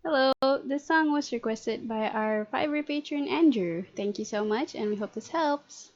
Hello, this song was requested by our Fiverr patron Andrew. Thank you so much, and we hope this helps.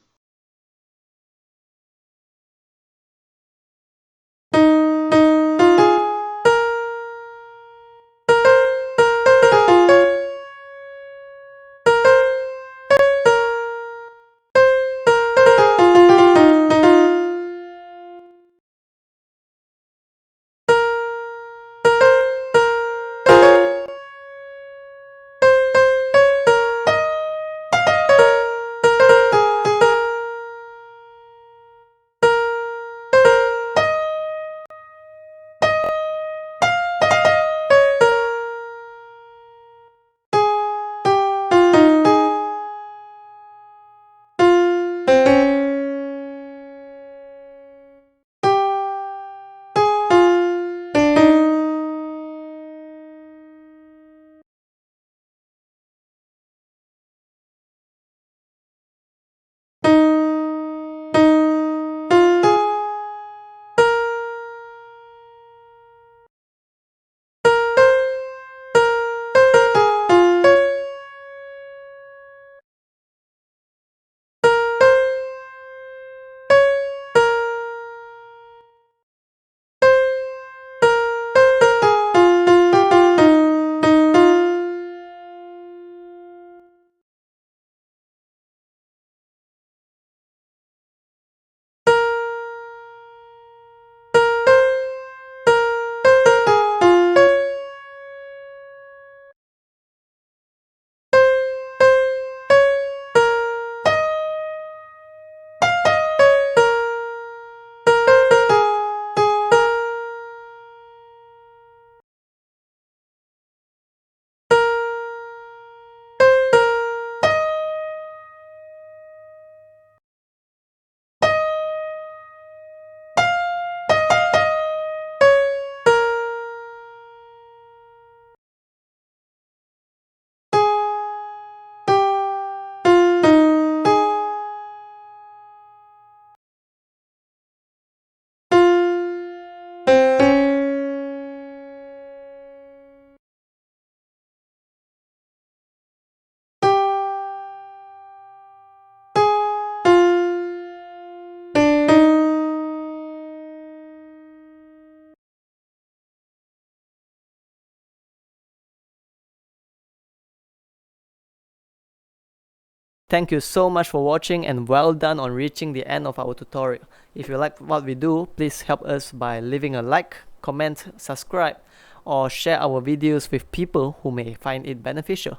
Thank you so much for watching and well done on reaching the end of our tutorial. If you like what we do, please help us by leaving a like, comment, subscribe, or share our videos with people who may find it beneficial.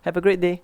Have a great day.